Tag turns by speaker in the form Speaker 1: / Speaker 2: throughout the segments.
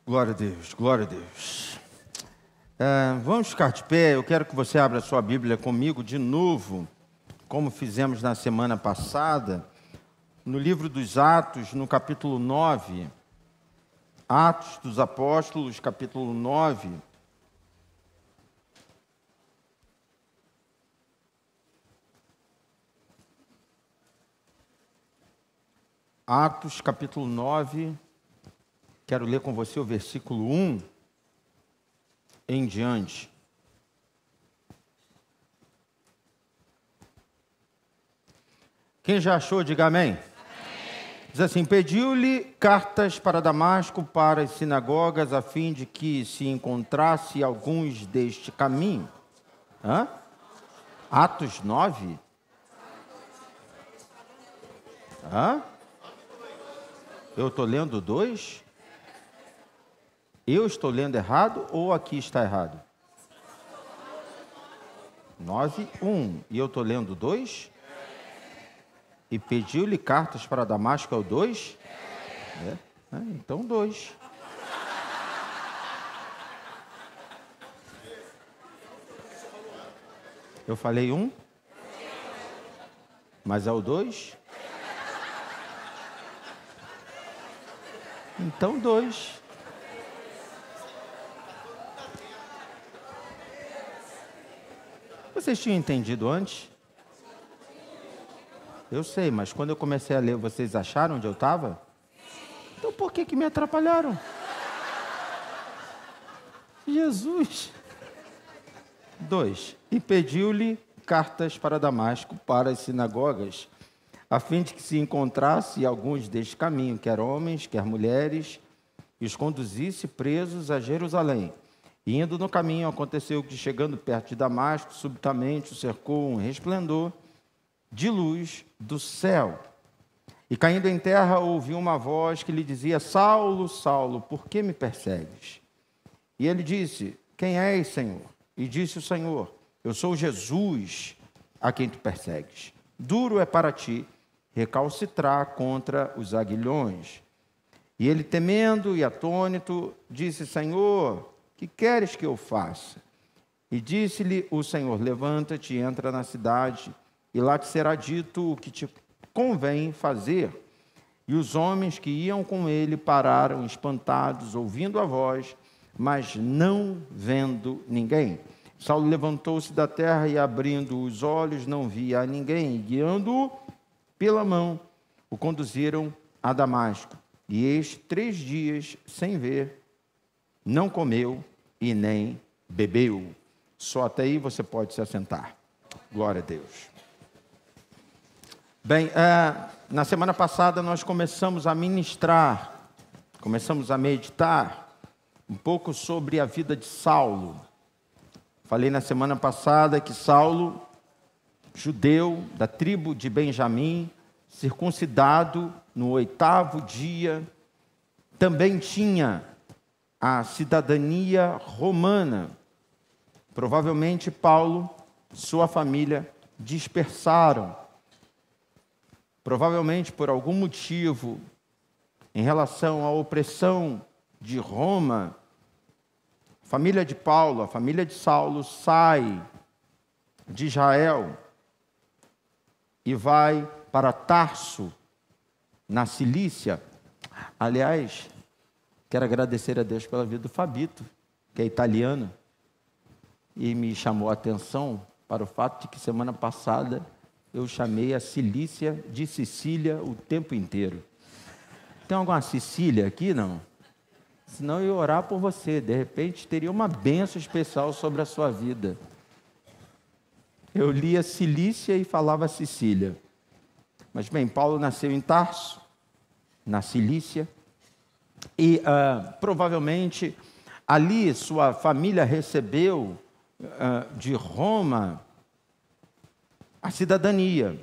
Speaker 1: Glória a Deus, glória a Deus. Vamos ficar de pé. Eu quero que você abra a sua Bíblia comigo de novo, como fizemos na semana passada, no livro dos Atos, no capítulo 9. Atos dos Apóstolos, capítulo 9. Atos, capítulo 9. Quero ler com você o versículo 1 em diante. Quem já achou, diga amém. Amém. Diz assim: pediu-lhe cartas para Damasco, para as sinagogas, a fim de que se encontrasse alguns deste caminho. Atos 9? Eu estou lendo 2? Eu estou lendo errado ou aqui está errado? 9:1. E eu estou lendo 2? E pediu-lhe cartas para Damasco, é o 2? Então 2. Eu falei 1? Mas é o 2? Então 2. Vocês tinham entendido antes? Eu sei, mas quando eu comecei a ler, vocês acharam onde eu estava? Então por que me atrapalharam? Jesus! 2. E pediu-lhe cartas para Damasco, para as sinagogas, a fim de que se encontrasse alguns deste caminho, quer homens, quer mulheres, e os conduzisse presos a Jerusalém. E indo no caminho, aconteceu que, chegando perto de Damasco, subitamente o cercou um resplendor de luz do céu. E caindo em terra, ouviu uma voz que lhe dizia: Saulo, Saulo, por que me persegues? E ele disse: Quem és, Senhor? E disse o Senhor: Eu sou Jesus, a quem tu persegues. Duro é para ti recalcitrar contra os aguilhões. E ele, temendo e atônito, disse: Senhor, que queres que eu faça? E disse-lhe o Senhor: Levanta-te, entra na cidade, e lá te será dito o que te convém fazer. E os homens que iam com ele pararam espantados, ouvindo a voz, mas não vendo ninguém. Saulo levantou-se da terra e, abrindo os olhos, não via a ninguém. E, guiando-o pela mão, o conduziram a Damasco. E eis 3 dias sem ver, não comeu e nem bebeu. Só até aí você pode se assentar. Glória a Deus. Bem, na semana passada nós começamos a ministrar, começamos a meditar um pouco sobre a vida de Saulo. Falei na semana passada que Saulo, judeu da tribo de Benjamim, circuncidado no 8º dia, também tinha a cidadania romana. Provavelmente Paulo e sua família dispersaram. Provavelmente por algum motivo em relação à opressão de Roma, a família de Paulo, a família de Saulo sai de Israel e vai para Tarso, na Cilícia. Aliás, quero agradecer a Deus pela vida do Fabito, que é italiano, e me chamou a atenção para o fato de que semana passada eu chamei a Cilícia de Sicília o tempo inteiro. Tem alguma Sicília aqui, não? Senão eu ia orar por você, de repente teria uma bênção especial sobre a sua vida. Eu lia Cilícia e falava Sicília. Mas bem, Paulo nasceu em Tarso, na Cilícia, e provavelmente ali sua família recebeu de Roma a cidadania.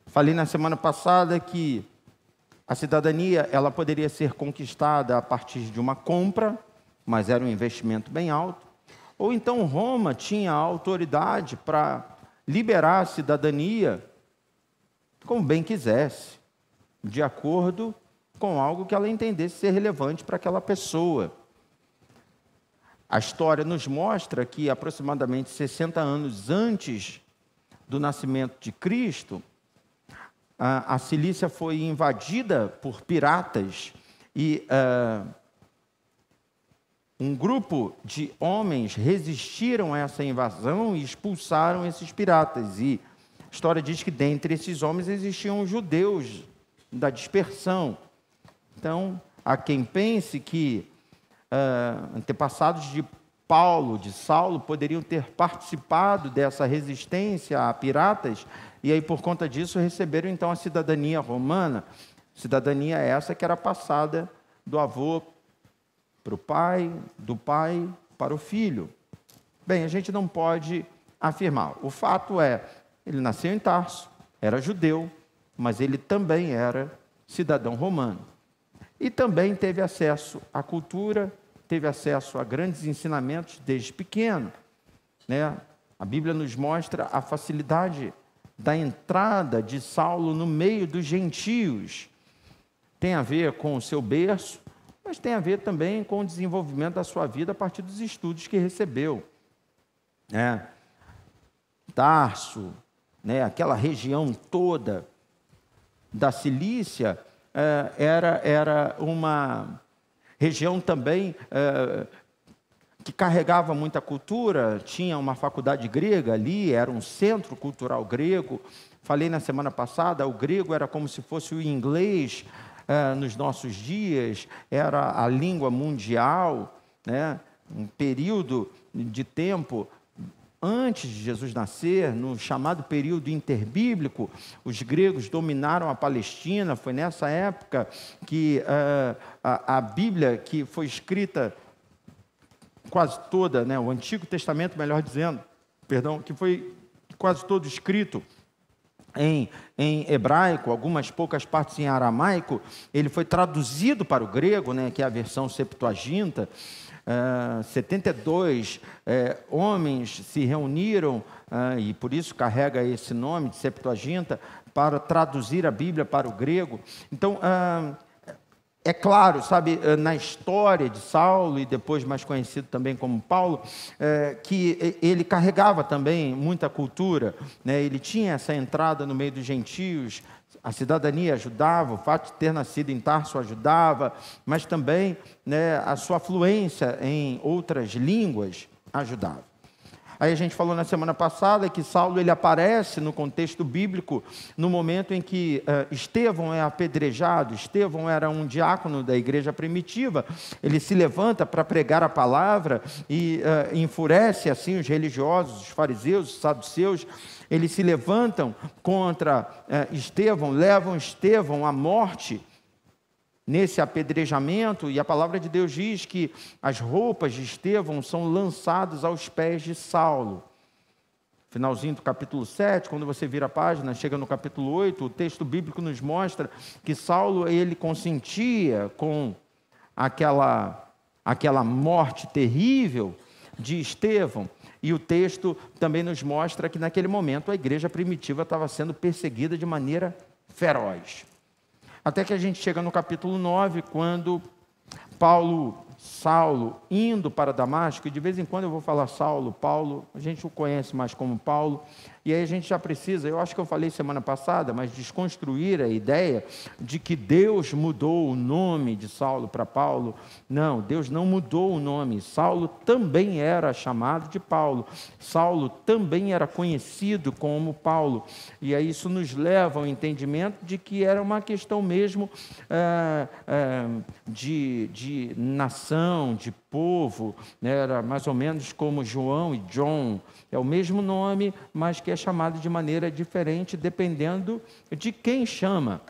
Speaker 1: Falei na semana passada que a cidadania ela poderia ser conquistada a partir de uma compra, mas era um investimento bem alto. Ou então Roma tinha a autoridade para liberar a cidadania como bem quisesse, de acordo com algo que ela entendesse ser relevante para aquela pessoa. A história nos mostra que aproximadamente 60 anos antes do nascimento de Cristo, a Cilícia foi invadida por piratas e um grupo de homens resistiram a essa invasão e expulsaram esses piratas. E a história diz que dentre esses homens existiam judeus da dispersão. Então, há quem pense que antepassados de Paulo, de Saulo, poderiam ter participado dessa resistência a piratas, e aí, por conta disso, receberam então a cidadania romana. Cidadania essa que era passada do avô para o pai, do pai para o filho. Bem, a gente não pode afirmar. O fato é, ele nasceu em Tarso, era judeu, mas ele também era cidadão romano. E também teve acesso à cultura, teve acesso a grandes ensinamentos desde pequeno, né? A Bíblia nos mostra a facilidade da entrada de Saulo no meio dos gentios. Tem a ver com o seu berço, mas tem a ver também com o desenvolvimento da sua vida a partir dos estudos que recebeu. Tarso, aquela região toda da Cilícia, era uma região também que carregava muita cultura, tinha uma faculdade grega ali, era um centro cultural grego. Falei na semana passada, o grego era como se fosse o inglês nos nossos dias, era a língua mundial, um período de tempo antes de Jesus nascer, no chamado período interbíblico, os gregos dominaram a Palestina. Foi nessa época que a Bíblia, que foi escrita quase toda, o Antigo Testamento, melhor dizendo, que foi quase todo escrito em hebraico, algumas poucas partes em aramaico, ele foi traduzido para o grego, que é a versão Septuaginta. 72 homens se reuniram, e por isso carrega esse nome de Septuaginta, para traduzir a Bíblia para o grego. Então, é claro, na história de Saulo, e depois mais conhecido também como Paulo, que ele carregava também muita cultura, ele tinha essa entrada no meio dos gentios, a cidadania ajudava, o fato de ter nascido em Tarso ajudava, mas também a sua fluência em outras línguas ajudava. Aí a gente falou na semana passada que Saulo ele aparece no contexto bíblico no momento em que Estevão é apedrejado. Estevão era um diácono da igreja primitiva. Ele se levanta para pregar a palavra e enfurece assim os religiosos, os fariseus, os saduceus. Eles se levantam contra Estevão, levam Estevão à morte nesse apedrejamento, e a palavra de Deus diz que as roupas de Estevão são lançadas aos pés de Saulo. Finalzinho do capítulo 7, quando você vira a página, chega no capítulo 8, o texto bíblico nos mostra que Saulo, ele consentia com aquela morte terrível de Estevão, e o texto também nos mostra que naquele momento a igreja primitiva estava sendo perseguida de maneira feroz. Até que a gente chega no capítulo 9, quando Saulo, indo para Damasco, e de vez em quando eu vou falar Saulo, Paulo, a gente o conhece mais como Paulo, e aí a gente já precisa, eu acho que eu falei semana passada, mas desconstruir a ideia de que Deus mudou o nome de Saulo para Paulo. Não, Deus não mudou o nome. Saulo também era chamado de Paulo. Saulo também era conhecido como Paulo. E aí isso nos leva ao entendimento de que era uma questão mesmo de nação, de povo, era mais ou menos como João e John. É o mesmo nome, mas que é chamado de maneira diferente, dependendo de quem chama.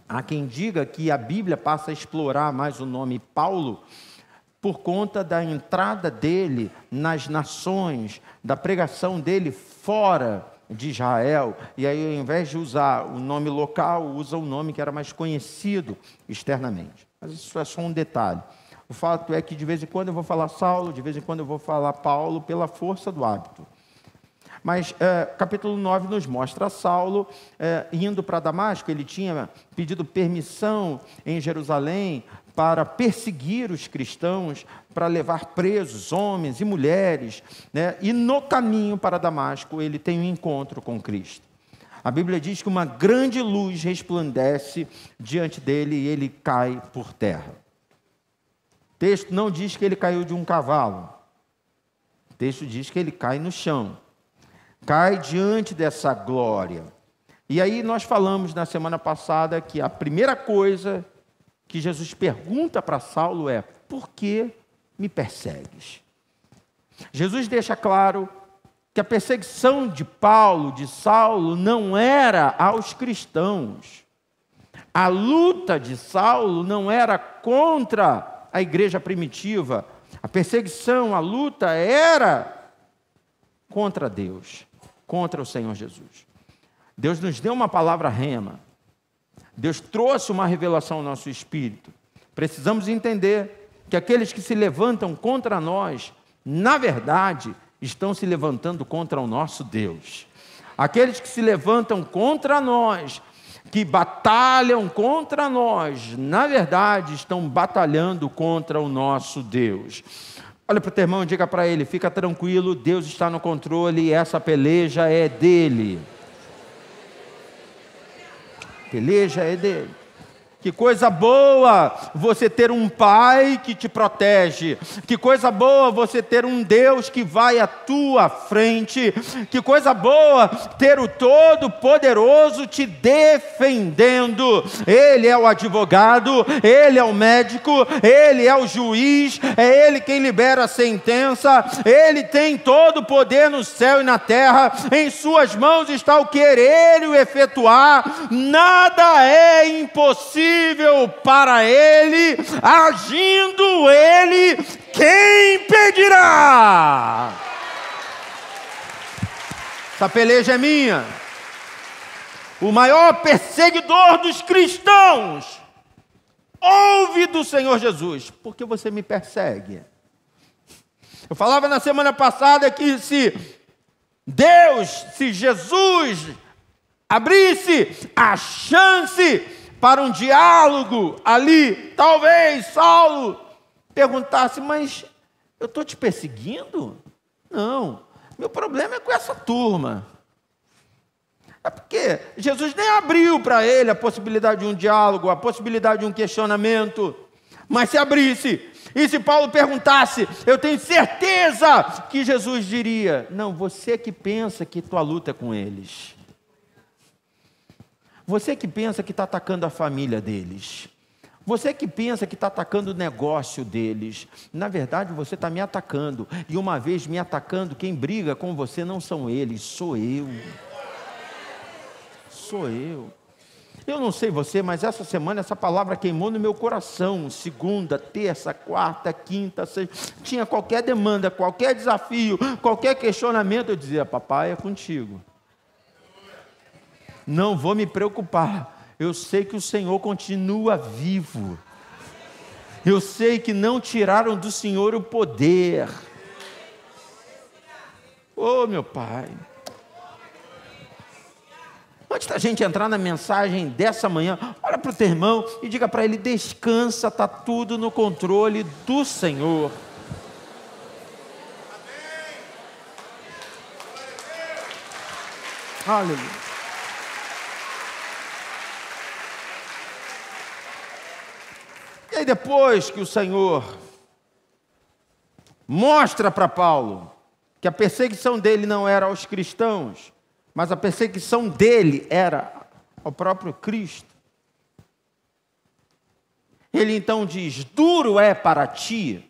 Speaker 1: Há quem diga que a Bíblia passa a explorar mais o nome Paulo por conta da entrada dele nas nações, da pregação dele fora de Israel, e aí ao invés de usar o nome local, usa o nome que era mais conhecido externamente. Mas isso é só um detalhe. O fato é que de vez em quando eu vou falar Saulo, de vez em quando eu vou falar Paulo, pela força do hábito. Mas capítulo 9 nos mostra Saulo indo para Damasco. Ele tinha pedido permissão em Jerusalém para perseguir os cristãos, para levar presos homens e mulheres, né? E no caminho para Damasco ele tem um encontro com Cristo. A Bíblia diz que uma grande luz resplandece diante dele e ele cai por terra. O texto não diz que ele caiu de um cavalo. O texto diz que ele cai no chão. Cai diante dessa glória. E aí nós falamos na semana passada que a primeira coisa que Jesus pergunta para Saulo é: por que me persegues? Jesus deixa claro que a perseguição de Paulo, de Saulo, não era aos cristãos. A luta de Saulo não era contra a igreja primitiva. A perseguição, a luta era contra Deus, contra o Senhor Jesus. Deus nos deu uma palavra rema. Deus trouxe uma revelação ao nosso espírito. Precisamos entender que aqueles que se levantam contra nós, na verdade, estão se levantando contra o nosso Deus. Aqueles que se levantam contra nós, que batalham contra nós, na verdade, estão batalhando contra o nosso Deus. Olha para o teu irmão e diga para ele: fica tranquilo, Deus está no controle e essa peleja é dele. Peleja é dele. Que coisa boa você ter um pai que te protege. Que coisa boa você ter um Deus que vai à tua frente. Que coisa boa ter o Todo-Poderoso te defendendo. Ele é o advogado, ele é o médico, ele é o juiz, é ele quem libera a sentença. Ele tem todo o poder no céu e na terra. Em suas mãos está o querer e o efetuar. Nada é impossível para ele, agindo ele, quem impedirá? Essa peleja é minha. O maior perseguidor dos cristãos ouve do Senhor Jesus: por que você me persegue? Eu falava na semana passada que se Jesus abrisse a chance para um diálogo ali, talvez Saulo perguntasse: mas eu estou te perseguindo? Não, meu problema é com essa turma. É porque Jesus nem abriu para ele a possibilidade de um diálogo, a possibilidade de um questionamento. Mas se abrisse, e se Paulo perguntasse, eu tenho certeza que Jesus diria: não, você que pensa que tua luta é com eles. Você que pensa que está atacando a família deles. Você que pensa que está atacando o negócio deles. Na verdade, você está me atacando. E uma vez me atacando, quem briga com você não são eles, sou eu. Sou eu. Eu não sei você, mas essa semana essa palavra queimou no meu coração. Segunda, terça, quarta, quinta, sexta. Tinha qualquer demanda, qualquer desafio, qualquer questionamento. Eu dizia: papai, é contigo. Não vou me preocupar, eu sei que o Senhor continua vivo, eu sei que não tiraram do Senhor o poder. Oh, meu Pai, antes da gente entrar na mensagem dessa manhã, olha para o teu irmão e diga para ele: descansa, está tudo no controle do Senhor. Aleluia. E aí depois que o Senhor mostra para Paulo que a perseguição dele não era aos cristãos, mas a perseguição dele era ao próprio Cristo, ele então diz: duro é para ti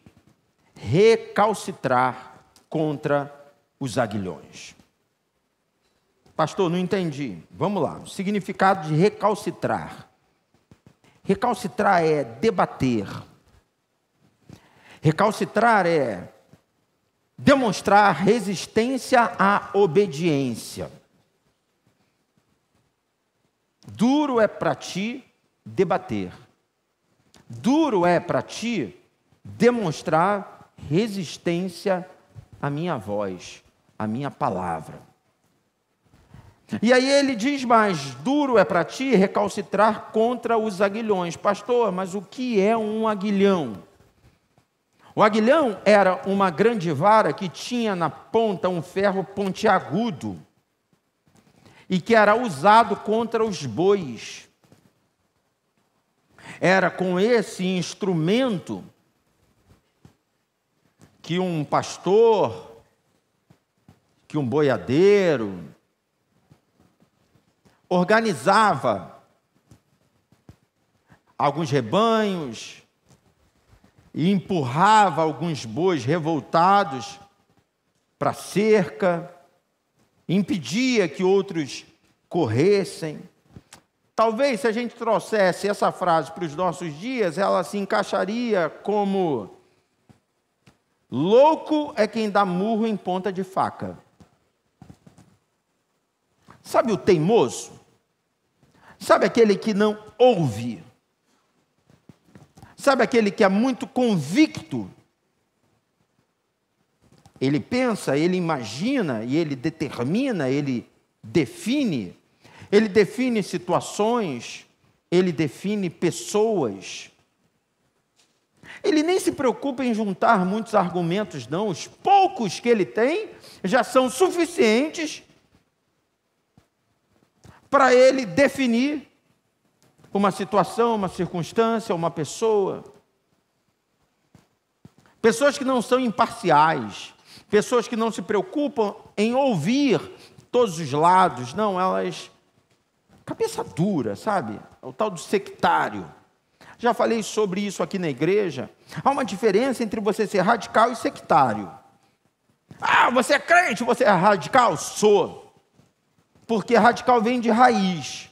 Speaker 1: recalcitrar contra os aguilhões. Pastor, não entendi. Vamos lá, o significado de recalcitrar. Recalcitrar é debater. Recalcitrar é demonstrar resistência à obediência. Duro é para ti debater. Duro é para ti demonstrar resistência à minha voz, à minha palavra. E aí ele diz mais: duro é para ti recalcitrar contra os aguilhões. Pastor, mas o que é um aguilhão? O aguilhão era uma grande vara que tinha na ponta um ferro pontiagudo e que era usado contra os bois. Era com esse instrumento que um pastor, que um boiadeiro, organizava alguns rebanhos e empurrava alguns bois revoltados para a cerca, impedia que outros corressem. Talvez, se a gente trouxesse essa frase para os nossos dias, ela se encaixaria como: louco é quem dá murro em ponta de faca. Sabe o teimoso? Sabe aquele que não ouve? Sabe aquele que é muito convicto? Ele pensa, ele imagina, e ele determina, ele define situações, ele define pessoas. Ele nem se preocupa em juntar muitos argumentos, não. Os poucos que ele tem já são suficientes para ele definir uma situação, uma circunstância, uma pessoa. Pessoas que não são imparciais, pessoas que não se preocupam em ouvir todos os lados, não, elas, cabeça dura, sabe? O tal do sectário. Já falei sobre isso aqui na igreja. Há uma diferença entre você ser radical e sectário. Ah, você é crente, você é radical? Sou. Porque radical vem de raiz.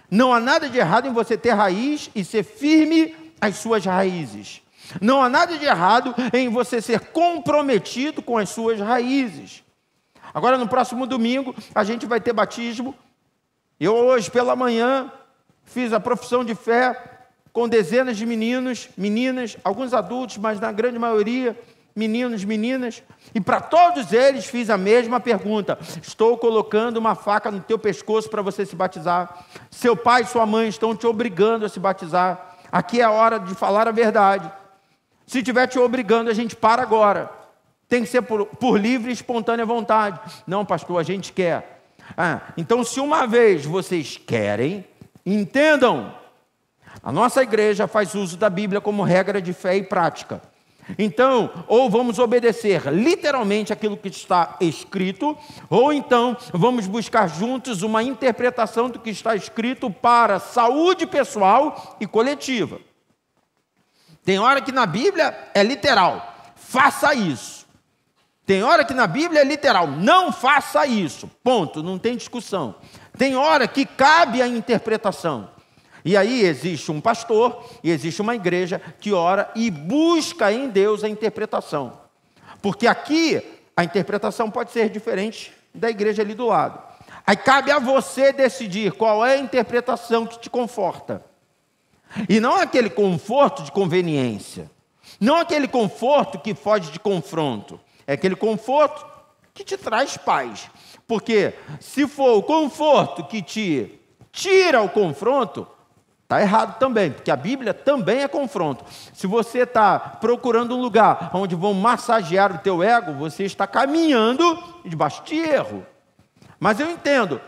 Speaker 1: Não há nada de errado em você ter raiz e ser firme às suas raízes. Não há nada de errado em você ser comprometido com as suas raízes. Agora, no próximo domingo, a gente vai ter batismo. Eu hoje, pela manhã, fiz a profissão de fé com dezenas de meninos, meninas, alguns adultos, mas na grande maioria, meninos, meninas. E para todos eles fiz a mesma pergunta: estou colocando uma faca no teu pescoço para você se batizar. Seu pai e sua mãe estão te obrigando a se batizar. Aqui é a hora de falar a verdade. Se estiver te obrigando, a gente para agora. Tem que ser por livre e espontânea vontade. Não, pastor, a gente quer. Então, se uma vez vocês querem, entendam, a nossa igreja faz uso da Bíblia como regra de fé e prática. Então, ou vamos obedecer literalmente aquilo que está escrito, ou então vamos buscar juntos uma interpretação do que está escrito para saúde pessoal e coletiva. Tem hora que na Bíblia é literal, faça isso. Tem hora que na Bíblia é literal, não faça isso, ponto, não tem discussão. Tem hora que cabe a interpretação. E aí existe um pastor e existe uma igreja que ora e busca em Deus a interpretação. Porque aqui a interpretação pode ser diferente da igreja ali do lado. Aí cabe a você decidir qual é a interpretação que te conforta. E não aquele conforto de conveniência. Não aquele conforto que foge de confronto. É aquele conforto que te traz paz. Porque se for o conforto que te tira o confronto, está errado também, porque a Bíblia também é confronto. Se você está procurando um lugar onde vão massagear o teu ego, você está caminhando debaixo de erro. Mas eu entendo.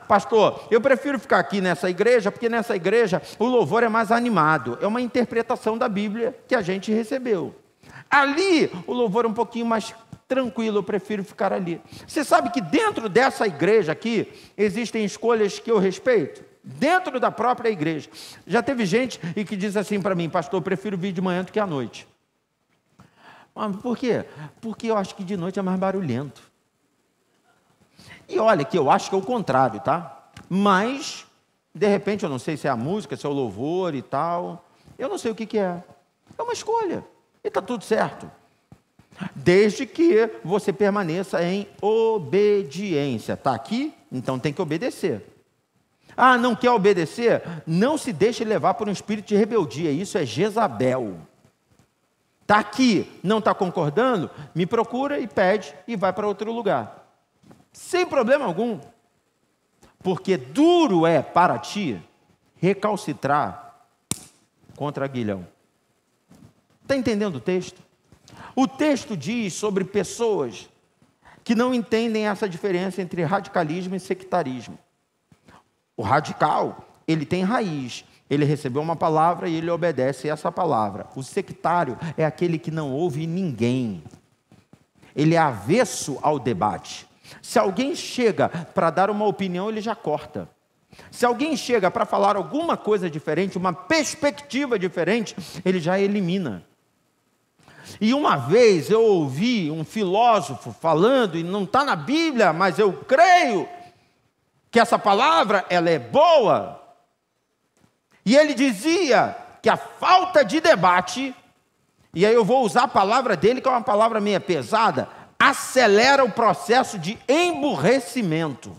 Speaker 1: Pastor, eu prefiro ficar aqui nessa igreja, porque nessa igreja o louvor é mais animado. É uma interpretação da Bíblia que a gente recebeu. Ali, o louvor é um pouquinho mais tranquilo, eu prefiro ficar ali. Você sabe que dentro dessa igreja aqui, existem escolhas que eu respeito? Dentro da própria igreja. Já teve gente que diz assim para mim: pastor, eu prefiro vir de manhã do que à noite. Por quê? Porque eu acho que de noite é mais barulhento. E olha que eu acho que é o contrário, tá? Mas, de repente, eu não sei se é a música, se é o louvor e tal. Eu não sei o que é. É uma escolha. E está tudo certo. Desde que você permaneça em obediência. Está aqui? Então tem que obedecer. Não quer obedecer? Não se deixe levar por um espírito de rebeldia. Isso é Jezabel. Está aqui, não está concordando? Me procura e pede e vai para outro lugar. Sem problema algum. porque duro é para ti recalcitrar contra aguilhão. Está entendendo o texto? O texto diz sobre pessoas que não entendem essa diferença entre radicalismo e sectarismo. O radical, ele tem raiz, ele recebeu uma palavra e ele obedece a essa palavra. O sectário é aquele que não ouve ninguém. Ele é avesso ao debate. Se alguém chega para dar uma opinião, ele já corta. Se alguém chega para falar alguma coisa diferente, uma perspectiva diferente, ele já elimina. E uma vez eu ouvi um filósofo falando, e não está na Bíblia, mas eu creio que essa palavra ela é boa. E ele dizia que a falta de debate, e aí eu vou usar a palavra dele, que é uma palavra meio pesada, acelera o processo de emburrecimento.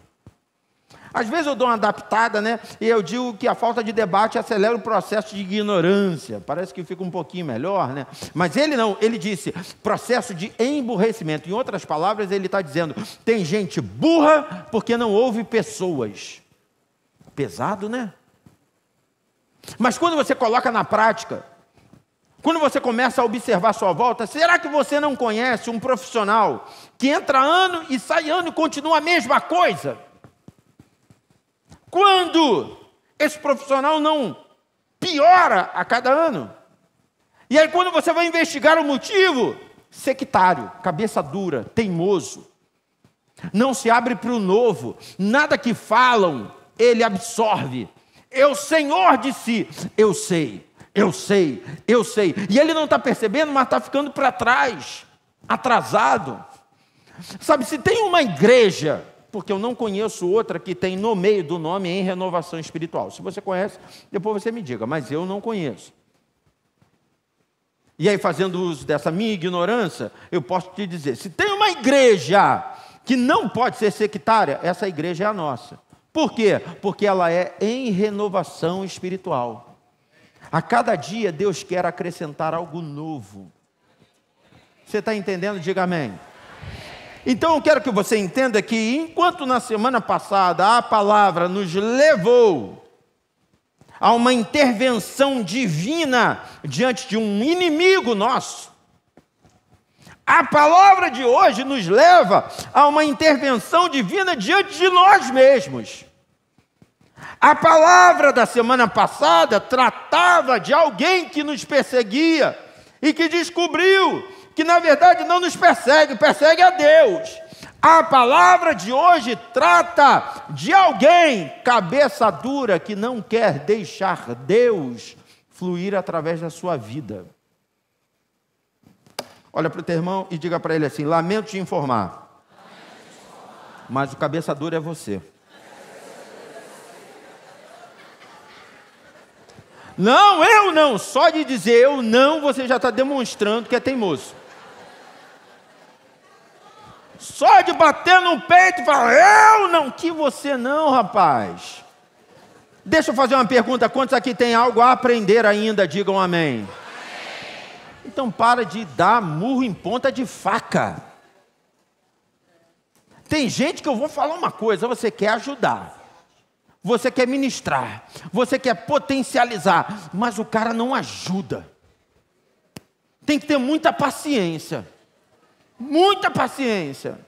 Speaker 1: Às vezes eu dou uma adaptada, né? E eu digo que a falta de debate acelera o processo de ignorância. Parece que fica um pouquinho melhor, né? Mas ele não, ele disse processo de emburrecimento. Em outras palavras, ele está dizendo, tem gente burra porque não ouve pessoas. Pesado, né? Mas quando você coloca na prática, quando você começa a observar a sua volta, será que você não conhece um profissional que entra ano e sai ano e continua a mesma coisa? Quando esse profissional não piora a cada ano? E aí quando você vai investigar o motivo, sectário, cabeça dura, teimoso, não se abre para o novo, nada que falam, ele absorve. É o Senhor de si, eu sei. E ele não está percebendo, mas está ficando para trás, atrasado. Sabe, se tem uma igreja, porque eu não conheço outra que tem no meio do nome em renovação espiritual. Se você conhece, depois você me diga, mas eu não conheço. E aí, fazendo uso dessa minha ignorância, eu posso te dizer, se tem uma igreja que não pode ser sectária, essa igreja é a nossa. Por quê? Porque ela é em renovação espiritual. A cada dia Deus quer acrescentar algo novo. Você está entendendo? Diga amém. Então eu quero que você entenda que enquanto na semana passada a palavra nos levou a uma intervenção divina diante de um inimigo nosso, a palavra de hoje nos leva a uma intervenção divina diante de nós mesmos. A palavra da semana passada tratava de alguém que nos perseguia e que descobriu que na verdade não nos persegue, persegue a Deus. A palavra de hoje trata de alguém, cabeça dura, que não quer deixar Deus fluir através da sua vida. Olha para o teu irmão e diga para ele assim, lamento te informar, mas o cabeça dura é você. Não, eu não, só de dizer eu não, você já está demonstrando que é teimoso. Só de bater no peito e falar, eu não, que você não, rapaz. Deixa eu fazer uma pergunta, quantos aqui tem algo a aprender ainda, digam amém. Então para de dar murro em ponta de faca. Tem gente que eu vou falar uma coisa, você quer ajudar, você quer ministrar, você quer potencializar, mas o cara não ajuda. Tem que ter muita paciência. Muita paciência.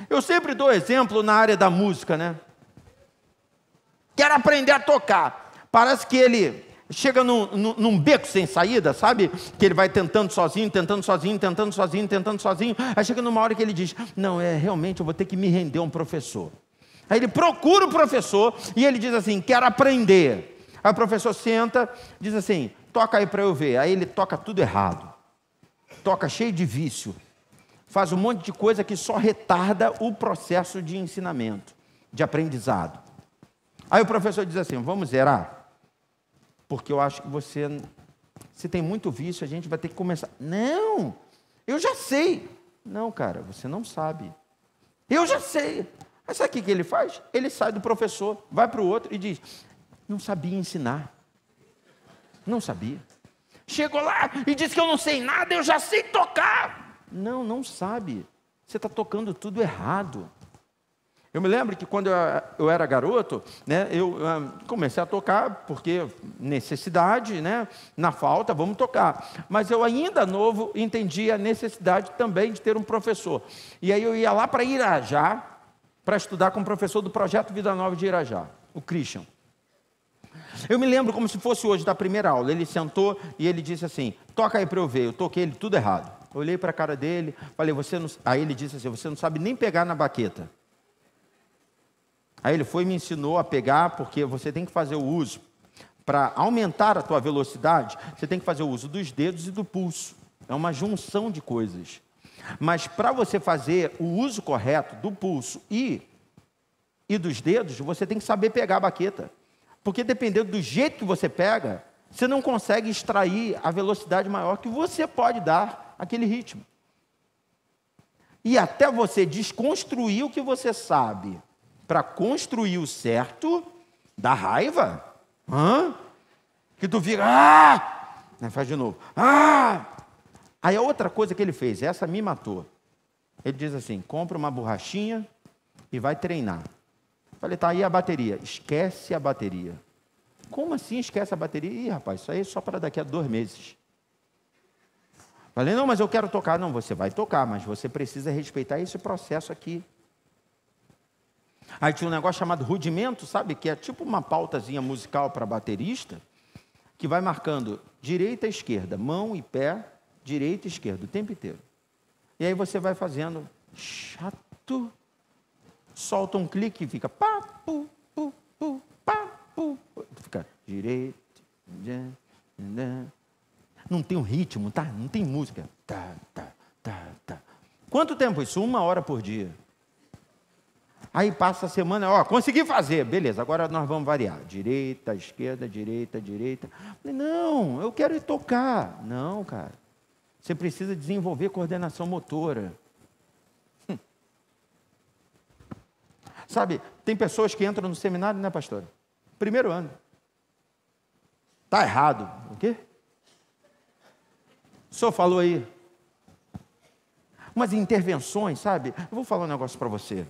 Speaker 1: Eu sempre dou exemplo na área da música, né? Quero aprender a tocar. Parece que ele chega num beco sem saída, sabe? Que ele vai tentando sozinho. Aí chega numa hora que ele diz, não, realmente eu vou ter que me render a um professor. Aí ele procura o professor e ele diz assim, quero aprender. Aí o professor senta, diz assim, toca aí para eu ver. Aí ele toca tudo errado. Toca cheio de vício. Faz um monte de coisa que só retarda o processo de ensinamento, de aprendizado. Aí o professor diz assim, vamos zerar? Porque eu acho que se tem muito vício, a gente vai ter que começar. Não, eu já sei. Não, cara, você não sabe. Eu já sei. Mas sabe o que ele faz? Ele sai do professor, vai para o outro e diz, não sabia ensinar. Não sabia. Chegou lá e disse que eu não sei nada, eu já sei tocar. Não sabe. Você está tocando tudo errado. Eu me lembro que quando eu era garoto, né, eu comecei a tocar, porque necessidade, né, na falta, vamos tocar. Mas eu ainda novo entendi a necessidade também de ter um professor. E aí eu ia lá para Irajá, para estudar com o professor do Projeto Vida Nova de Irajá, o Christian. Eu me lembro como se fosse hoje, da primeira aula. Ele sentou e ele disse assim, toca aí para eu ver. Eu toquei ele tudo errado. Eu olhei para a cara dele, falei, você não... Aí ele disse assim, você não sabe nem pegar na baqueta. Aí ele foi e me ensinou a pegar, porque você tem que fazer o uso. Para aumentar a tua velocidade, você tem que fazer o uso dos dedos e do pulso. É uma junção de coisas. Mas para você fazer o uso correto do pulso e dos dedos, você tem que saber pegar a baqueta. Porque dependendo do jeito que você pega, você não consegue extrair a velocidade maior que você pode dar aquele ritmo. E até você desconstruir o que você sabe para construir o certo, dá raiva. Que tu fica, faz de novo, Aí a outra coisa que ele fez, essa me matou. Ele diz assim, compra uma borrachinha e vai treinar. Falei, tá aí a bateria. Esquece a bateria. Como assim esquece a bateria? Ih, rapaz, isso aí é só para daqui a 2 meses. Falei, não, mas eu quero tocar. Não, você vai tocar, mas você precisa respeitar esse processo aqui. Aí tinha um negócio chamado rudimento, sabe? Que é tipo uma pautazinha musical para baterista, que vai marcando direita e esquerda, mão e pé, direita e esquerda, o tempo inteiro. E aí você vai fazendo chato, solta um clique e fica pá, pu, pu, pu, pá, pu. Fica direita, não tem um ritmo, tá? Não tem música. Tá. Quanto tempo isso? 1 hora por dia. Aí passa a semana, consegui fazer, beleza, agora nós vamos variar, direita, esquerda, direita. Falei, não, eu quero ir tocar. Não, cara, você precisa desenvolver coordenação motora. Sabe, tem pessoas que entram no seminário, né, pastora? Primeiro ano. Está errado. O quê? O senhor falou aí. Umas intervenções, sabe? Eu vou falar um negócio para você.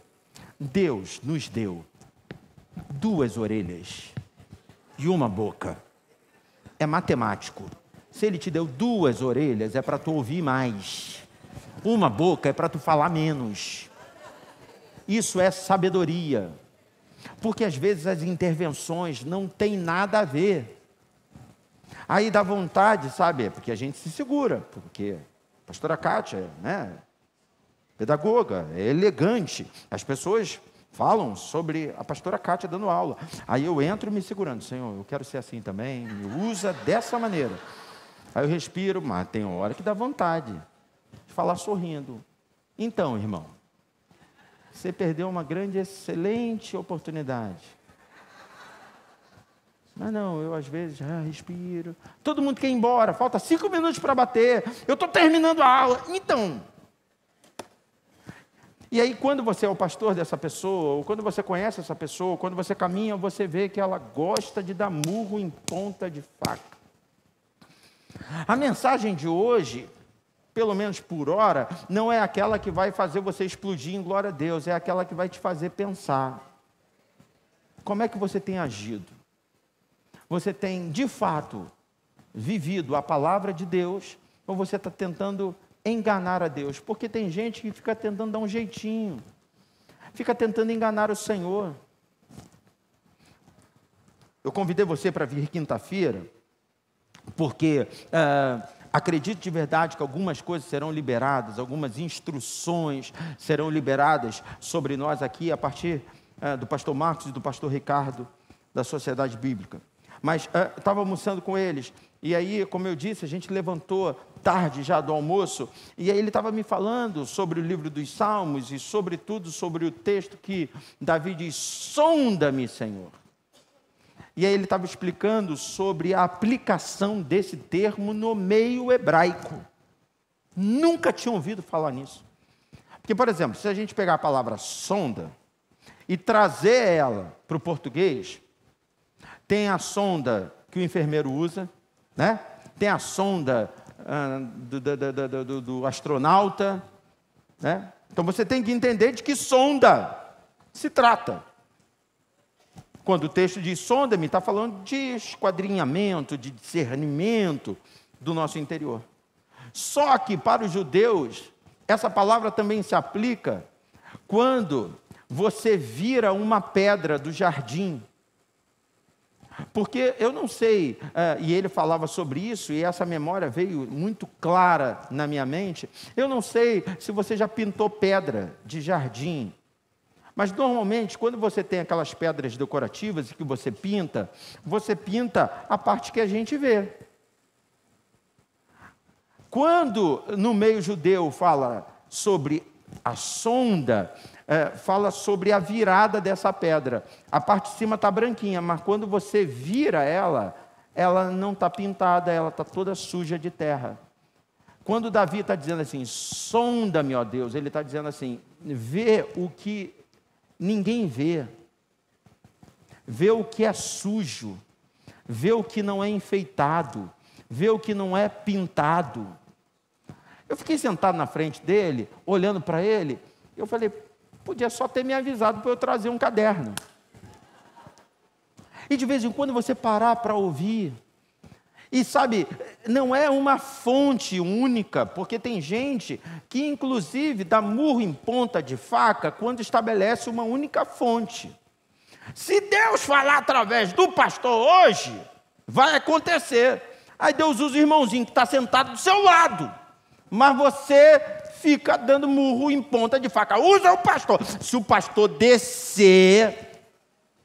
Speaker 1: Deus nos deu 2 orelhas e 1 boca. É matemático. Se Ele te deu 2 orelhas, é para tu ouvir mais. 1 boca é para tu falar menos. Isso é sabedoria. Porque às vezes as intervenções não têm nada a ver. Aí dá vontade, sabe? Porque a gente se segura. Porque a pastora Kátia, né? Pedagoga, é elegante. As pessoas falam sobre a pastora Kátia dando aula. Aí eu entro me segurando. Senhor, eu quero ser assim também. Me usa dessa maneira. Aí eu respiro, mas tem hora que dá vontade de falar sorrindo. Então, irmão, você perdeu uma grande, excelente oportunidade. Mas não, eu às vezes respiro. Todo mundo quer ir embora, falta 5 minutos para bater. Eu estou terminando a aula. Então... E aí, quando você é o pastor dessa pessoa, ou quando você conhece essa pessoa, quando você caminha, você vê que ela gosta de dar murro em ponta de faca. A mensagem de hoje, pelo menos por hora, não é aquela que vai fazer você explodir em glória a Deus, é aquela que vai te fazer pensar. Como é que você tem agido? Você tem, de fato, vivido a palavra de Deus, ou você está tentando enganar a Deus? Porque tem gente que fica tentando dar um jeitinho, fica tentando enganar o Senhor. Eu convidei você para vir quinta-feira, porque acredito de verdade que algumas coisas serão liberadas, algumas instruções serão liberadas sobre nós aqui, a partir do pastor Marcos e do pastor Ricardo, da Sociedade Bíblica. Mas estava almoçando com eles, e aí, como eu disse, a gente levantou tarde já do almoço, e aí ele estava me falando sobre o livro dos Salmos, e sobretudo sobre o texto que Davi diz, sonda-me, Senhor. E aí ele estava explicando sobre a aplicação desse termo no meio hebraico. Nunca tinha ouvido falar nisso. Porque, por exemplo, se a gente pegar a palavra sonda e trazer ela para o português, tem a sonda que o enfermeiro usa, né? Tem a sonda do astronauta, né? Então você tem que entender de que sonda se trata. Quando o texto diz sonda-me, está falando de esquadrinhamento, de discernimento do nosso interior. Só que para os judeus, essa palavra também se aplica quando você vira uma pedra do jardim. Porque eu não sei, e ele falava sobre isso, e essa memória veio muito clara na minha mente. Eu não sei se você já pintou pedra de jardim. Mas, normalmente, quando você tem aquelas pedras decorativas que você pinta a parte que a gente vê. Quando, no meio judeu, fala sobre a sonda, fala sobre a virada dessa pedra. A parte de cima está branquinha, mas quando você vira ela não está pintada, ela está toda suja de terra. Quando Davi está dizendo assim, sonda-me, ó Deus, ele está dizendo assim, vê o que ninguém vê, vê o que é sujo, vê o que não é enfeitado, vê o que não é pintado. Eu fiquei sentado na frente dele, olhando para ele, eu falei, podia só ter me avisado para eu trazer um caderno. E de vez em quando você parar para ouvir, e sabe, não é uma fonte única, porque tem gente que inclusive dá murro em ponta de faca quando estabelece uma única fonte. Se Deus falar através do pastor hoje, vai acontecer. Aí Deus usa o irmãozinho que está sentado do seu lado, mas você fica dando murro em ponta de faca. Usa o pastor. Se o pastor descer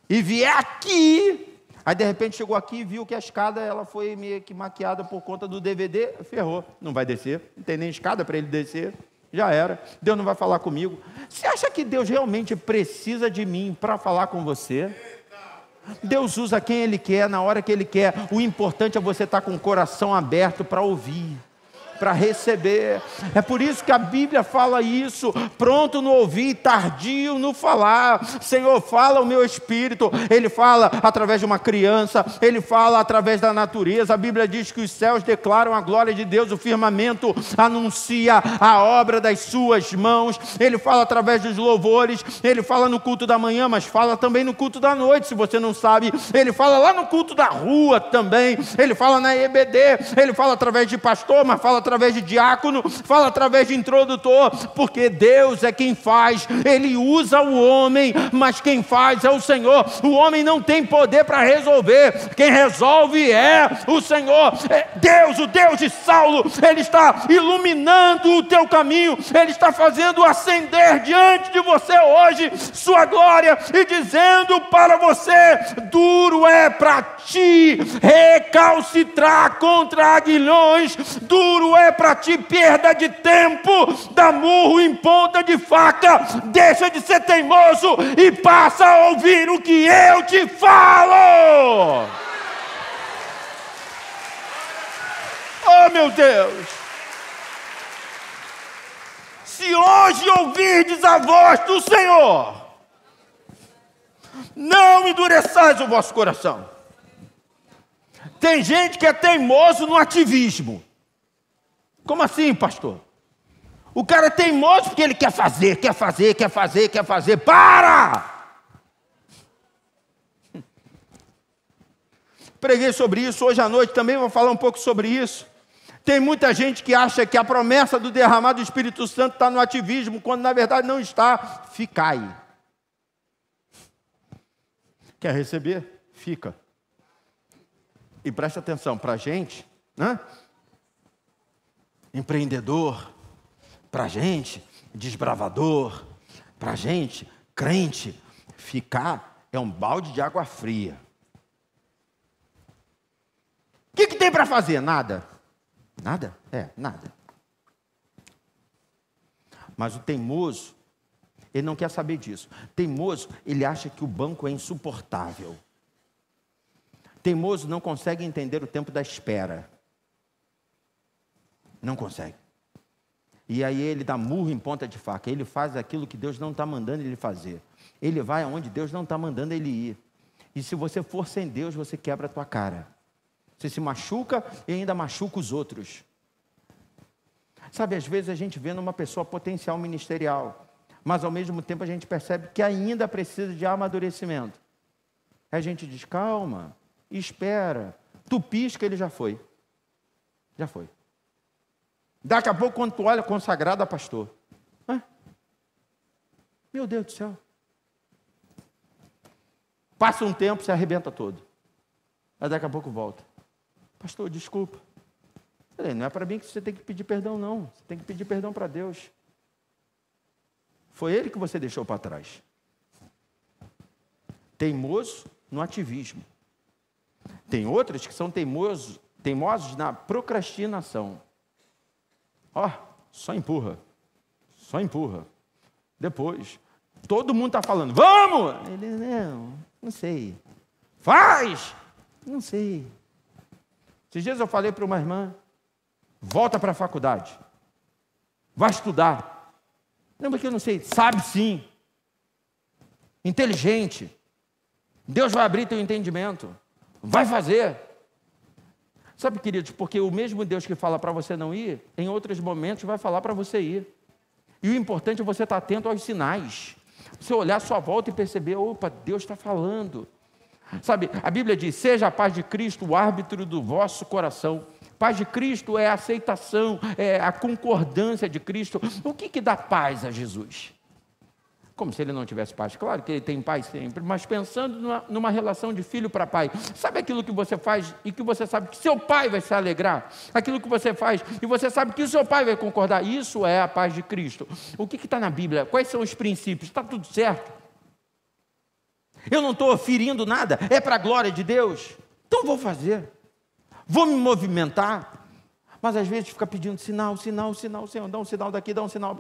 Speaker 1: e vier aqui, aí de repente chegou aqui e viu que a escada ela foi meio que maquiada por conta do DVD, ferrou, não vai descer, não tem nem escada para ele descer, já era, Deus não vai falar comigo. Você acha que Deus realmente precisa de mim para falar com você? Deus usa quem Ele quer, na hora que Ele quer, o importante é você estar com o coração aberto para ouvir, para receber. É por isso que a Bíblia fala isso, pronto no ouvir, tardio no falar. Senhor, fala o meu espírito. Ele fala através de uma criança, ele fala através da natureza. A Bíblia diz que os céus declaram a glória de Deus, o firmamento anuncia a obra das suas mãos. Ele fala através dos louvores, ele fala no culto da manhã, mas fala também no culto da noite, se você não sabe. Ele fala lá no culto da rua também, ele fala na EBD, ele fala através de pastor, mas fala através de diácono, fala através de introdutor, porque Deus é quem faz. Ele usa o homem, mas quem faz é o Senhor. O homem não tem poder para resolver, quem resolve é o Senhor. Deus, o Deus de Saulo, Ele está iluminando o teu caminho, Ele está fazendo acender diante de você hoje sua glória e dizendo para você, duro é para ti recalcitrar contra aguilhões, duro é para ti perda de tempo, dá murro em ponta de faca, deixa de ser teimoso e passa a ouvir o que eu te falo. Oh meu Deus, se hoje ouvirdes a voz do Senhor, não endureçais o vosso coração. Tem gente que é teimoso no ativismo. Como assim, pastor? O cara é teimoso porque ele quer fazer. Para! Preguei sobre isso hoje à noite, também vou falar um pouco sobre isso. Tem muita gente que acha que a promessa do derramar do Espírito Santo está no ativismo, quando na verdade não está. Ficai. Quer receber? Fica. E presta atenção, para a gente, né? Empreendedor, para a gente, desbravador, para a gente, crente, ficar é um balde de água fria. O que tem para fazer? Nada. Nada? Nada. Mas o teimoso, ele não quer saber disso. Teimoso, ele acha que o banco é insuportável. Teimoso não consegue entender o tempo da espera. Não consegue. E aí ele dá murro em ponta de faca. Ele faz aquilo que Deus não está mandando ele fazer. Ele vai aonde Deus não está mandando ele ir. E se você for sem Deus, você quebra a tua cara. Você se machuca e ainda machuca os outros. Sabe, às vezes a gente vê numa pessoa potencial ministerial, mas ao mesmo tempo a gente percebe que ainda precisa de amadurecimento. Aí a gente diz, calma, espera, tu pisca, ele já foi. Já foi. Daqui a pouco, quando tu olha, consagrado a pastor. Meu Deus do céu. Passa um tempo, se arrebenta todo. Mas daqui a pouco volta. Pastor, desculpa. Falei, não é para mim que você tem que pedir perdão, não. Você tem que pedir perdão para Deus. Foi Ele que você deixou para trás. Teimoso no ativismo. Tem outros que são teimosos na procrastinação. Só empurra. Só empurra. Depois, todo mundo está falando, vamos! Ele, não sei. Faz! Não sei. Esses dias eu falei para uma irmã, volta para a faculdade. Vai estudar. Não, porque eu não sei. Sabe sim. Inteligente. Deus vai abrir teu entendimento. Vai fazer. Sabe, queridos, porque o mesmo Deus que fala para você não ir, em outros momentos vai falar para você ir. E o importante é você estar atento aos sinais. Você olhar à sua volta e perceber, opa, Deus está falando. Sabe, a Bíblia diz, seja a paz de Cristo o árbitro do vosso coração. Paz de Cristo é a aceitação, é a concordância de Cristo. O que dá paz a Jesus? Como se ele não tivesse paz. Claro que ele tem paz sempre, mas pensando numa relação de filho para pai. Sabe aquilo que você faz e que você sabe que seu pai vai se alegrar? Aquilo que você faz e você sabe que o seu pai vai concordar. Isso é a paz de Cristo. O que está na Bíblia? Quais são os princípios? Está tudo certo? Eu não estou ferindo nada. É para a glória de Deus. Então vou fazer. Vou me movimentar. Mas às vezes fica pedindo sinal, Senhor. Dá um sinal daqui, dá um sinal.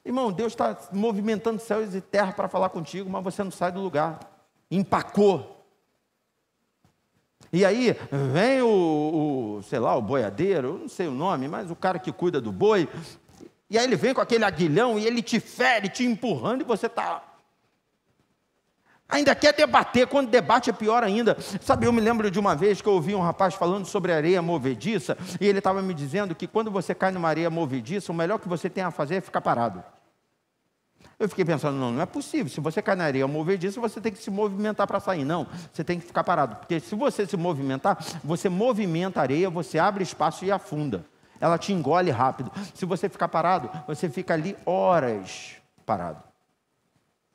Speaker 1: Irmão, Deus está movimentando céus e terra para falar contigo, mas você não sai do lugar. Empacou. E aí vem sei lá, o boiadeiro, eu não sei o nome, mas o cara que cuida do boi, e aí ele vem com aquele aguilhão e ele te fere, te empurrando, e você está... Ainda quer debater, quando debate é pior ainda. Sabe, eu me lembro de uma vez que eu ouvi um rapaz falando sobre areia movediça, e ele estava me dizendo que quando você cai numa areia movediça, o melhor que você tem a fazer é ficar parado. Eu fiquei pensando, não é possível, se você cai na areia movediça, você tem que se movimentar para sair. Não, você tem que ficar parado, porque se você se movimentar, você movimenta a areia, você abre espaço e afunda. Ela te engole rápido. Se você ficar parado, você fica ali horas parado.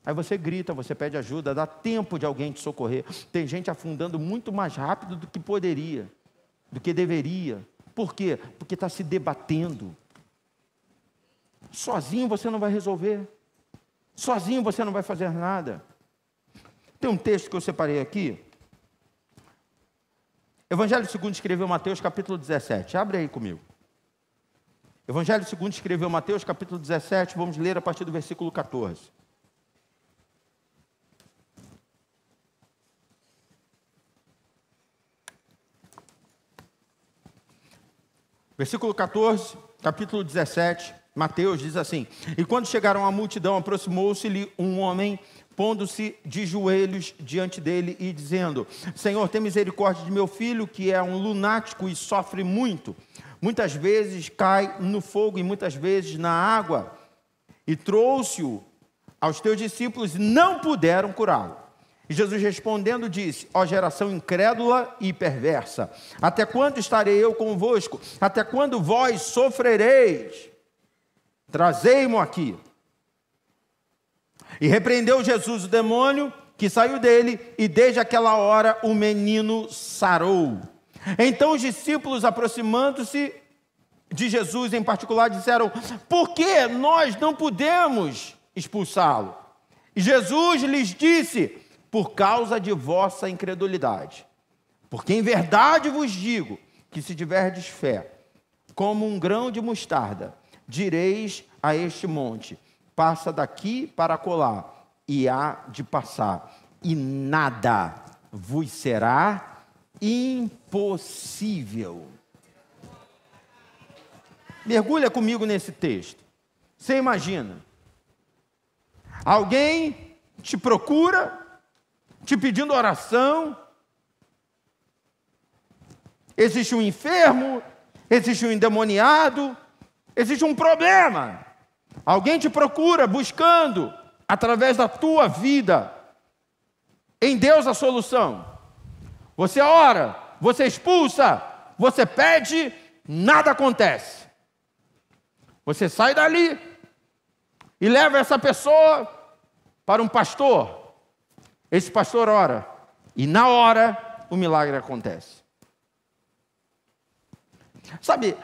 Speaker 1: Aí você grita, você pede ajuda, dá tempo de alguém te socorrer. Tem gente afundando muito mais rápido do que poderia, do que deveria. Por quê? Porque está se debatendo. Sozinho você não vai resolver. Sozinho você não vai fazer nada. Tem um texto que eu separei aqui. Evangelho segundo escreveu Mateus, capítulo 17. Abre aí comigo. Evangelho segundo escreveu Mateus, capítulo 17. Vamos ler a partir do versículo 14. Versículo 14, capítulo 17, Mateus diz assim: e quando chegaram à multidão, aproximou-se-lhe um homem, pondo-se de joelhos diante dele e dizendo: Senhor, tem misericórdia de meu filho, que é um lunático e sofre muito. Muitas vezes cai no fogo e muitas vezes na água. E trouxe-o aos teus discípulos e não puderam curá-lo. E Jesus respondendo disse: ó geração incrédula e perversa, até quando estarei eu convosco? Até quando vós sofrereis? Trazei-mo aqui. E repreendeu Jesus o demônio que saiu dele, e desde aquela hora o menino sarou. Então os discípulos, aproximando-se de Jesus em particular, disseram: por que nós não podemos expulsá-lo? E Jesus lhes disse: por causa de vossa incredulidade. Porque em verdade vos digo que se tiverdes fé, como um grão de mostarda, direis a este monte: passa daqui para acolá, e há de passar, e nada vos será impossível. Mergulha comigo nesse texto. Você imagina, alguém te procura, te pedindo oração, existe um enfermo, existe um endemoniado, existe um problema. Alguém te procura buscando, através da tua vida, em Deus a solução. Você ora, você expulsa, você pede, nada acontece. Você sai dali e leva essa pessoa para um pastor. Esse pastor ora, e na hora o milagre acontece. Sabe,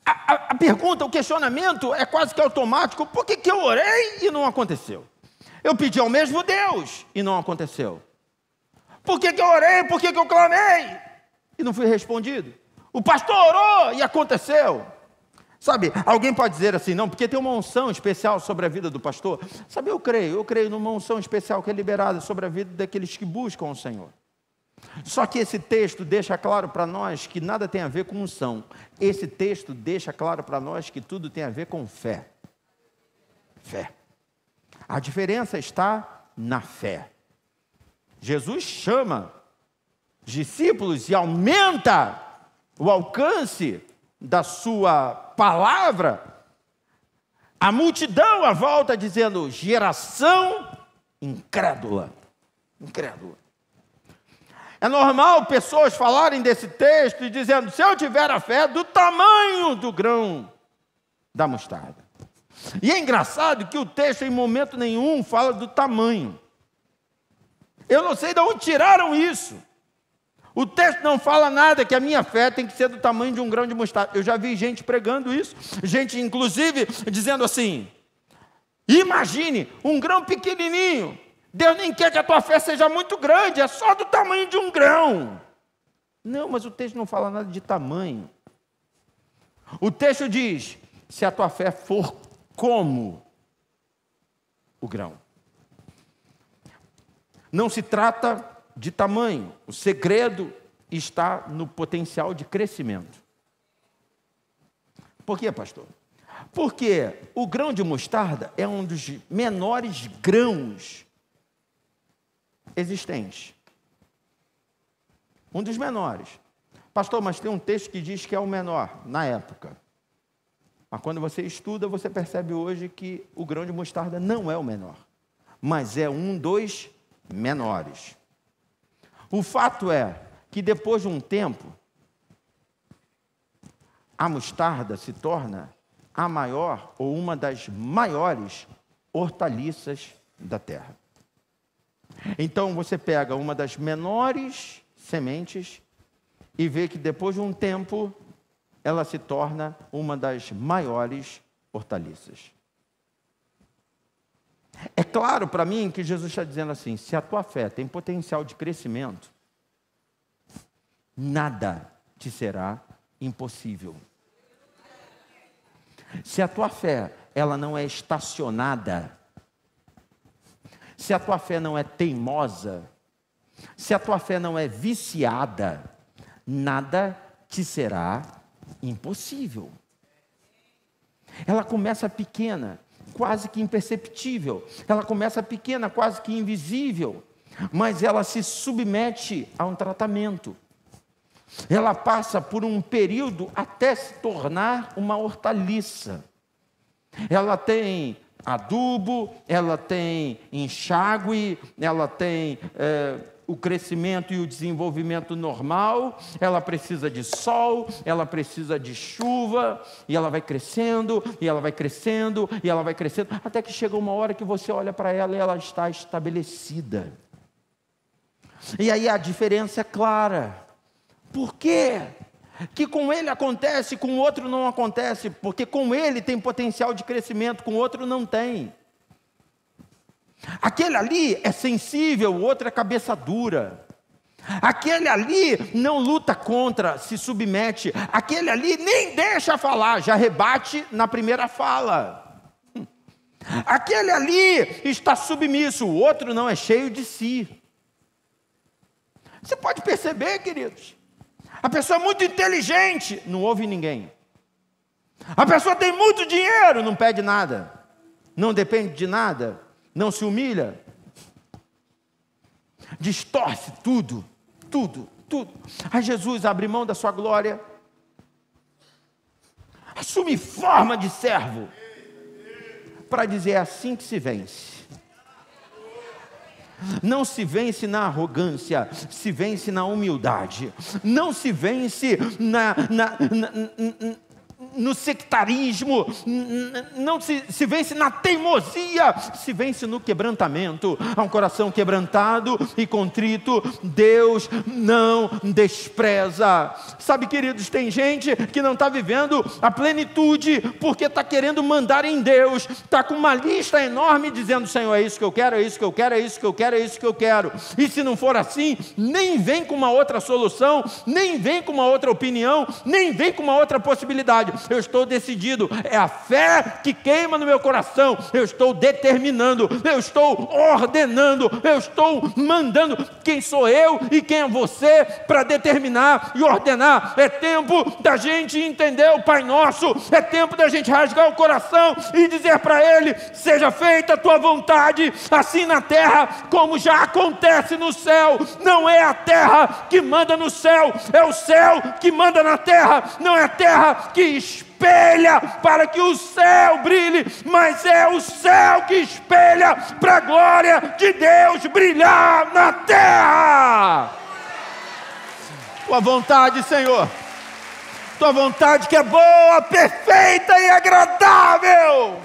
Speaker 1: a pergunta, o questionamento é quase que automático. Por que eu orei e não aconteceu? Eu pedi ao mesmo Deus e não aconteceu. Por que eu orei, por que eu clamei e não fui respondido? O pastor orou e aconteceu. Sabe, alguém pode dizer assim, não, porque tem uma unção especial sobre a vida do pastor. Sabe, eu creio numa unção especial que é liberada sobre a vida daqueles que buscam o Senhor. Só que esse texto deixa claro para nós que nada tem a ver com unção. Esse texto deixa claro para nós que tudo tem a ver com fé. Fé. A diferença está na fé. Jesus chama discípulos e aumenta o alcance da sua palavra. A multidão à volta dizendo, geração incrédula. Incrédula. É normal pessoas falarem desse texto e dizendo, se eu tiver a fé do tamanho do grão da mostarda. E é engraçado que o texto em momento nenhum fala do tamanho. Eu não sei de onde tiraram isso. O texto não fala nada que a minha fé tem que ser do tamanho de um grão de mostarda. Eu já vi gente pregando isso, gente inclusive dizendo assim, imagine um grão pequenininho, Deus nem quer que a tua fé seja muito grande, é só do tamanho de um grão. Não, mas o texto não fala nada de tamanho. O texto diz, se a tua fé for como o grão. Não se trata de tamanho, o segredo está no potencial de crescimento. Por quê, pastor? Porque o grão de mostarda é um dos menores grãos existentes. Um dos menores. Pastor, mas tem um texto que diz que é o menor, na época. Mas quando você estuda, você percebe hoje que o grão de mostarda não é o menor, mas é um dos menores. O fato é que depois de um tempo, a mostarda se torna a maior ou uma das maiores hortaliças da terra. Então você pega uma das menores sementes e vê que depois de um tempo ela se torna uma das maiores hortaliças. É claro para mim que Jesus está dizendo assim, se a tua fé tem potencial de crescimento, nada te será impossível. Se a tua fé ela não é estacionada, se a tua fé não é teimosa, se a tua fé não é viciada, nada te será impossível. Ela começa pequena, quase que imperceptível. Ela começa pequena, quase que invisível. Mas ela se submete a um tratamento. Ela passa por um período até se tornar uma hortaliça. Ela tem adubo, ela tem enxágue, ela tem o crescimento e o desenvolvimento normal, ela precisa de sol, ela precisa de chuva, e ela vai crescendo, e ela vai crescendo, e ela vai crescendo, até que chega uma hora que você olha para ela e ela está estabelecida. E aí a diferença é clara. Por quê? Que com ele acontece, com o outro não acontece, porque com ele tem potencial de crescimento, com o outro não tem. Aquele ali é sensível, o outro é cabeça dura. Aquele ali não luta contra, se submete. Aquele ali nem deixa falar, já rebate na primeira fala. Aquele ali está submisso, o outro não, é cheio de si. Você pode perceber, queridos, a pessoa é muito inteligente, não ouve ninguém. A pessoa tem muito dinheiro, não pede nada, não depende de nada, não se humilha, distorce tudo. Aí Jesus abre mão da sua glória, assume forma de servo, para dizer: é assim que se vence. Não se vence na arrogância, se vence na humildade. Não se vence no sectarismo, não se vence na teimosia, se vence no quebrantamento. Há um coração quebrantado e contrito, Deus não despreza. Sabe, queridos, tem gente que não está vivendo a plenitude, porque está querendo mandar em Deus, está com uma lista enorme dizendo: Senhor, é isso que eu quero, é isso que eu quero, é isso que eu quero, é isso que eu quero. E se não for assim, nem vem com uma outra solução, nem vem com uma outra opinião, nem vem com uma outra possibilidade. Eu estou decidido, é a fé que queima no meu coração. Eu estou determinando, eu estou ordenando, eu estou mandando. Quem sou eu e quem é você para determinar e ordenar? É tempo da gente entender o Pai Nosso, é tempo da gente rasgar o coração e dizer para Ele: seja feita a tua vontade, assim na terra como já acontece no céu. Não é a terra que manda no céu, é o céu que manda na terra. Não é a terra que espelha para que o céu brilhe, mas é o céu que espelha para a glória de Deus brilhar na terra. Tua vontade, Senhor, tua vontade que é boa, perfeita e agradável.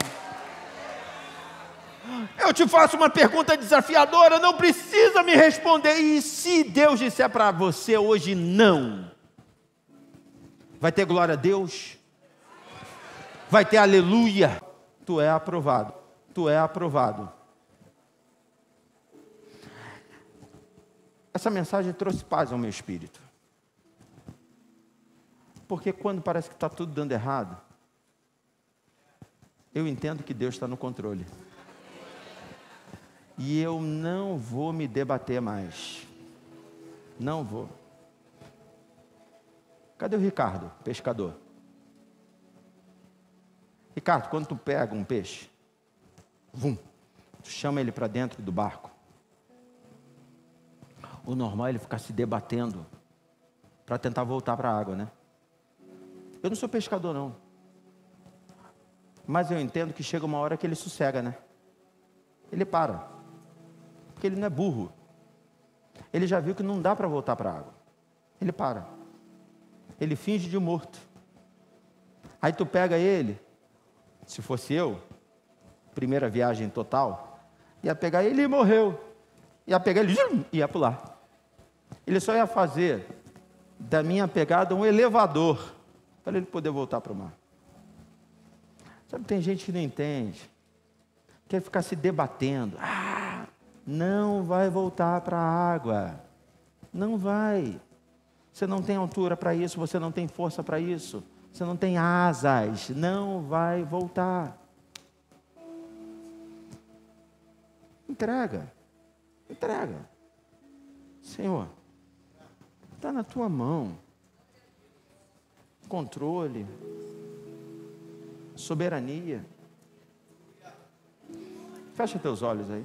Speaker 1: Eu te faço uma pergunta desafiadora, não precisa me responder. E se Deus disser para você hoje não? Vai ter glória a Deus? Vai ter aleluia? Tu é aprovado. Tu é aprovado. Essa mensagem trouxe paz ao meu espírito. Porque quando parece que está tudo dando errado, eu entendo que Deus está no controle. E eu não vou me debater mais. Não vou. Cadê o Ricardo, pescador? Ricardo, quando tu pega um peixe, tu chama ele para dentro do barco. O normal é ele ficar se debatendo para tentar voltar para a água, né? Eu não sou pescador, não. Mas eu entendo que chega uma hora que ele sossega, né? Ele para. Porque ele não é burro. Ele já viu que não dá para voltar para a água. Ele para. Ele finge de morto. Aí tu pega ele, se fosse eu, primeira viagem total, ia pegar ele e morreu. Ia pegar ele e ia pular. Ele só ia fazer da minha pegada um elevador, para ele poder voltar para o mar. Sabe, tem gente que não entende, quer ficar se debatendo. Não vai voltar para a água. Não vai. Você não tem altura para isso, você não tem força para isso, você não tem asas, não vai voltar. Entrega. Senhor, está na tua mão. Controle, soberania. Fecha teus olhos aí.